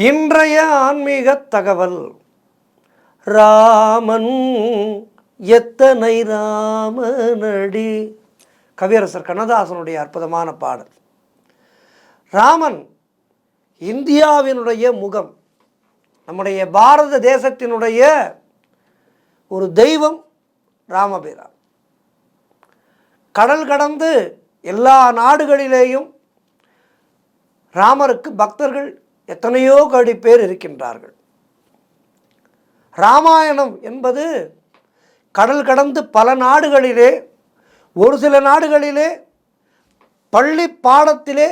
இன்றைய ஆன்மீக தகவல். ராமன் எத்தனை ராமனடி. கவியரசர் கண்ணதாசனுடைய அற்புதமான பாடல். ராமன் இந்தியாவினுடைய முகம், நம்முடைய பாரத தேசத்தினுடைய ஒரு தெய்வம் ராமபிரான். கடல் கடந்து எல்லா நாடுகளிலேயும் ராமருக்கு பக்தர்கள் எத்தனையோ கோடி பேர் இருக்கின்றார்கள். ராமாயணம் என்பது கடல் கடந்து பல நாடுகளிலே, ஒரு சில நாடுகளிலே பள்ளி பாடத்திலே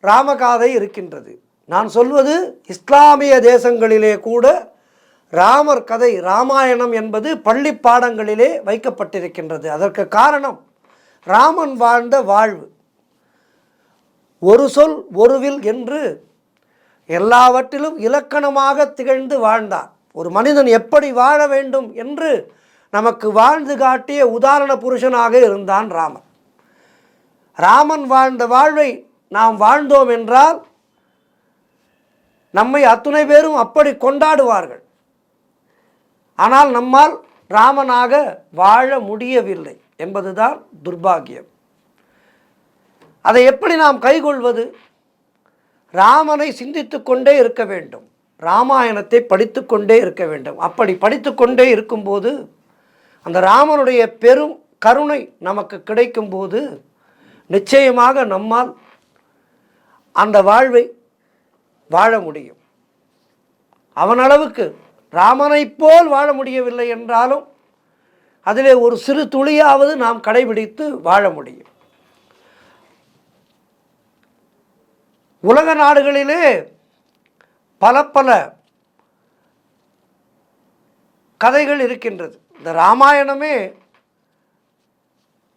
ராமகாதை இருக்கின்றது. நான் சொல்வது இஸ்லாமிய தேசங்களிலே கூட ராமர் கதை, ராமாயணம் என்பது பள்ளி பாடங்களிலே வைக்கப்பட்டிருக்கின்றது. அதற்கு காரணம் ராமன் வாழ்ந்த வாழ்வு. ஒரு சொல் ஒரு வில் என்று எல்லாவற்றிலும் இலக்கணமாக திகழ்ந்து வாழ்ந்தார். ஒரு மனிதன் எப்படி வாழ வேண்டும் என்று நமக்கு வாழ்ந்து காட்டிய உதாரண புருஷனாக இருந்தான் ராமன். ராமன் வாழ்ந்த வாழ்வை நாம் வாழ்ந்தோம் என்றால் நம்மை அத்துணை பேரும் அப்படி கொண்டாடுவார்கள். ஆனால் நம்மால் ராமனாக வாழ முடியவில்லை என்பதுதான் துர்பாகியம். அதை எப்படி நாம் கைக்கொள்வது? ராமனை சிந்தித்து கொண்டே இருக்க வேண்டும், ராமாயணத்தை படித்து கொண்டே இருக்க வேண்டும். அப்படி படித்து கொண்டே இருக்கும்போது அந்த ராமனுடைய பெரும் கருணை நமக்கு கிடைக்கும்போது நிச்சயமாக நம்மால் அந்த வாழ்வை வாழ முடியும். அவனளவுக்கு ராமனை போல் வாழ முடியவில்லை என்றாலும் அதிலே ஒரு சிறு துளியாவது நாம் கடைபிடித்து வாழ முடியும். உலக நாடுகளிலே பல பல கதைகள் இருக்கின்றது. இந்த ராமாயணமே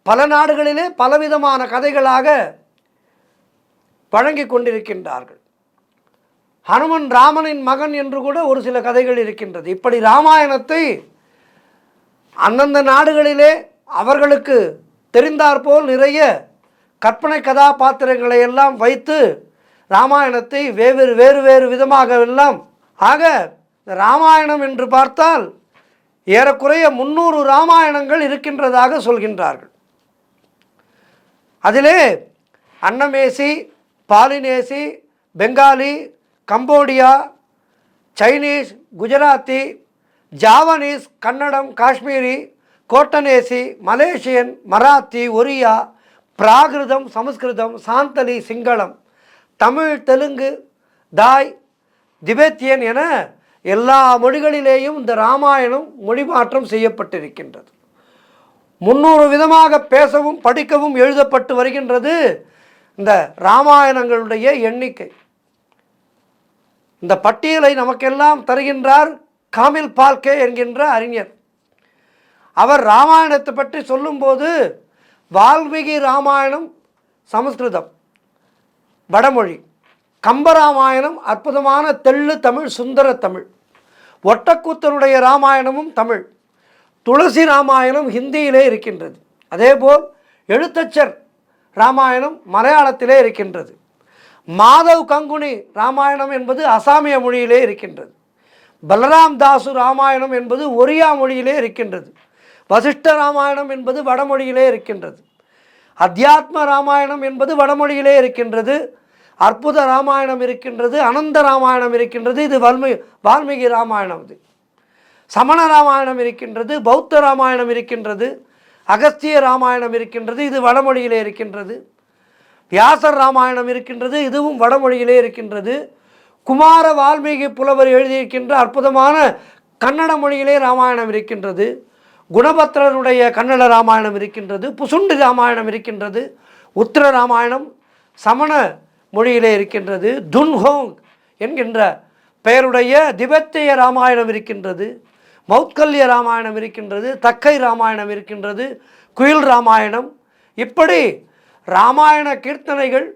பல நாடுகளிலே பலவிதமான கதைகளாக வழங்கி கொண்டிருக்கின்றார்கள். ஹனுமன் ராமனின் மகன் என்று கூட ஒரு சில கதைகள் இருக்கின்றது. இப்படி ராமாயணத்தை அந்தந்த நாடுகளிலே அவர்களுக்கு தெரிந்தாற்போல் நிறைய கற்பனை கதாபாத்திரங்களை எல்லாம் வைத்து ராமாயணத்தை வேறு வேறு விதமாக எல்லாம் ஆக ராமாயணம் என்று பார்த்தால் ஏறக்குறைய 300 ராமாயணங்கள் இருக்கின்றதாக சொல்கின்றார்கள். அதிலே Annamese, Balinese, Bengali, Cambodia, Chinese, Gujarati, Javanese, Kannada, Kashmiri, Khotanese, Malaysian, Marathi, Oriya, Prakrit, Sanskrit, Santali, Sinhala, Tamil, Telugu, Thai, Tibetan என எல்லா மொழிகளிலேயும் இந்த ராமாயணம் மொழிமாற்றம் செய்யப்பட்டிருக்கின்றது. 300 விதமாக பேசவும் படிக்கவும் எழுதப்பட்டு வருகின்றது இந்த ராமாயணங்களுடைய எண்ணிக்கை. இந்த பட்டியலை நமக்கெல்லாம் தருகின்றார் காமில் பால்கே என்கின்ற அறிஞர். அவர் ராமாயணத்தை பற்றி சொல்லும்போது வால்மீகி ராமாயணம் சமஸ்கிருதம் வடமொழி, கம்பராமாயணம் அற்புதமான தெள்ளு தமிழ், சுந்தர தமிழ், ஒட்டக்கூத்தனுடைய ராமாயணமும் தமிழ், துளசி ராமாயணம் ஹிந்தியிலே இருக்கின்றது. அதேபோல் எழுத்தச்சர் ராமாயணம் மலையாளத்திலே இருக்கின்றது. மாதவ் கங்குனி ராமாயணம் என்பது அசாமிய மொழியிலே இருக்கின்றது. பலராம் தாசு ராமாயணம் என்பது ஒரியா மொழியிலே இருக்கின்றது. வசிஷ்ட ராமாயணம் என்பது வடமொழியிலே இருக்கின்றது. அத்தியாத்ம ராமாயணம் என்பது வடமொழியிலே இருக்கின்றது. அற்புத ராமாயணம் இருக்கின்றது. அனந்த ராமாயணம் இருக்கின்றது. இது வால்மீகி ராமாயணம். இது சமண ராமாயணம் இருக்கின்றது. பௌத்த ராமாயணம் இருக்கின்றது. அகஸ்திய ராமாயணம் இருக்கின்றது. இது வடமொழியிலே இருக்கின்றது. வியாசர் ராமாயணம் இருக்கின்றது. இதுவும் வடமொழியிலே இருக்கின்றது. குமார வால்மீகி புலவர் எழுதியிருக்கின்ற அற்புதமான கன்னட மொழியிலே ராமாயணம் இருக்கின்றது. குணபத்திரனுடைய கன்னட ராமாயணம் இருக்கின்றது. புசுண்டி ராமாயணம் இருக்கின்றது. உத்தர ராமாயணம் சமண மொழியிலே இருக்கின்றது. துன்ஹோங் என்கின்ற பெயருடைய திபெத்திய ராமாயணம் இருக்கின்றது. மௌத்கல்ய ராமாயணம் இருக்கின்றது. தக்கை ராமாயணம் இருக்கின்றது. குயில் ராமாயணம். இப்படி ராமாயண கீர்த்தனைகள்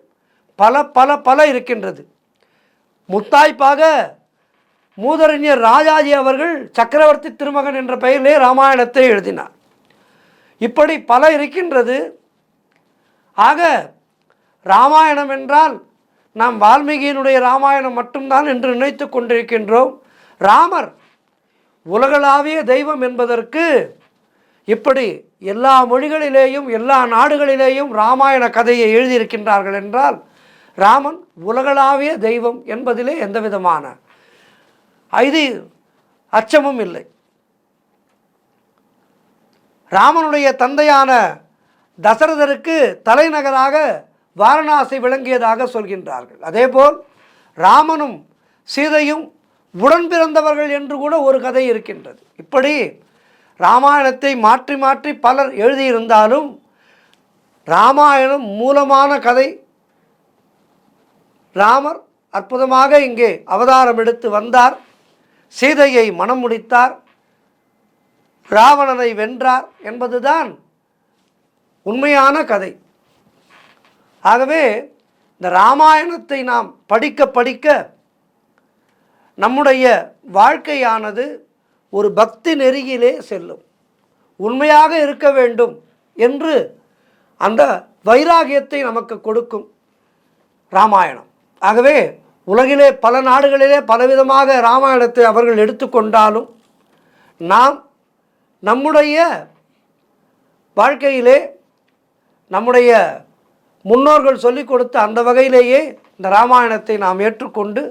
பல பல பல இருக்கின்றது. முத்தாய்ப்பாக மூதறிஞர் ராஜாஜி அவர்கள் சக்கரவர்த்தி திருமகன் என்ற பெயரிலே ராமாயணத்தை எழுதினார். இப்படி பல இருக்கின்றது. ஆக ராமாயணம் என்றால் நாம் வால்மீகியினுடைய ராமாயணம் மட்டும்தான் என்று நினைத்து கொண்டிருக்கின்றோம். ராமர் உலகளாவிய தெய்வம் என்பதற்கு இப்படி எல்லா மொழிகளிலேயும் எல்லா நாடுகளிலேயும் ராமாயண கதையை எழுதியிருக்கின்றார்கள் என்றால் ராமன் உலகளாவிய தெய்வம் என்பதிலே எந்த விதமான அச்சமும் இல்லை. ராமனுடைய தந்தையான தசரதருக்கு தலைநகராக வாரணாசி விளங்கியதாக சொல்கின்றார்கள். அதேபோல் ராமனும் சீதையும் உடன் பிறந்தவர்கள் என்று கூட ஒரு கதை இருக்கின்றது. இப்படி ராமாயணத்தை மாற்றி மாற்றி பலர் எழுதியிருந்தாலும் ராமாயணம் மூலமான கதை. ராமர் அற்புதமாக இங்கே அவதாரம் எடுத்து வந்தார், சீதையை மணம் முடித்தார், ராவணனை வென்றார் என்பதுதான் உண்மையான கதை. ஆகவே இந்த ராமாயணத்தை நாம் படிக்க படிக்க நம்முடைய வாழ்க்கையானது ஒரு பக்தி நெறியிலே செல்லும். உண்மையாக இருக்க வேண்டும் என்று அந்த வைராகியத்தை நமக்கு கொடுக்கும் ராமாயணம். ஆகவே உலகிலே பல நாடுகளிலே பலவிதமாக ராமாயணத்தை அவர்கள் எடுத்துக்கொண்டாலும் நாம் நம்முடைய வாழ்க்கையிலே நம்முடைய முன்னோர்கள் சொல்லிக் கொடுத்த அந்த வகையிலேயே இந்த ராமாயணத்தை நாம் ஏற்றுக்கொண்டு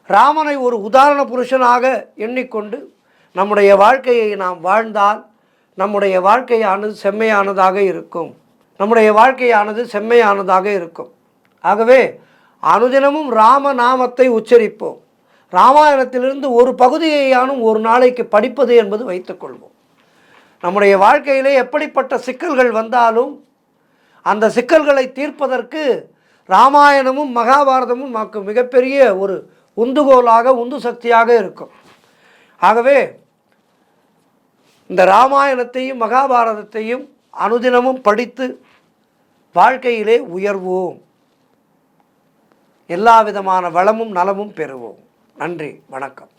ராமனை ஒரு உதாரண புருஷனாக எண்ணிக்கொண்டு நம்முடைய வாழ்க்கையை நாம் வாழ்ந்தால் நம்முடைய வாழ்க்கையானது செம்மையானதாக இருக்கும். நம்முடைய வாழ்க்கையானது செம்மையானதாக இருக்கும். ஆகவே அனுதினமும் ராம நாமத்தை உச்சரிப்போம். ராமாயணத்திலிருந்து ஒரு பகுதியையானும் ஒரு நாளைக்கு படிப்பது என்பது வைத்துக்கொள்வோம். நம்முடைய வாழ்க்கையிலே எப்படிப்பட்ட சிக்கல்கள் வந்தாலும் அந்த சிக்கல்களை தீர்ப்பதற்கு ராமாயணமும் மகாபாரதமும் நமக்கு மிகப்பெரிய ஒரு உந்துகோலாக உந்து சக்தியாக இருக்கும். ஆகவே இந்த ராமாயணத்தையும் மகாபாரதத்தையும் அனுதினமும் படித்து வாழ்க்கையிலே உயர்வோம். எல்லா விதமான வளமும் நலமும் பெறுவோம். நன்றி, வணக்கம்.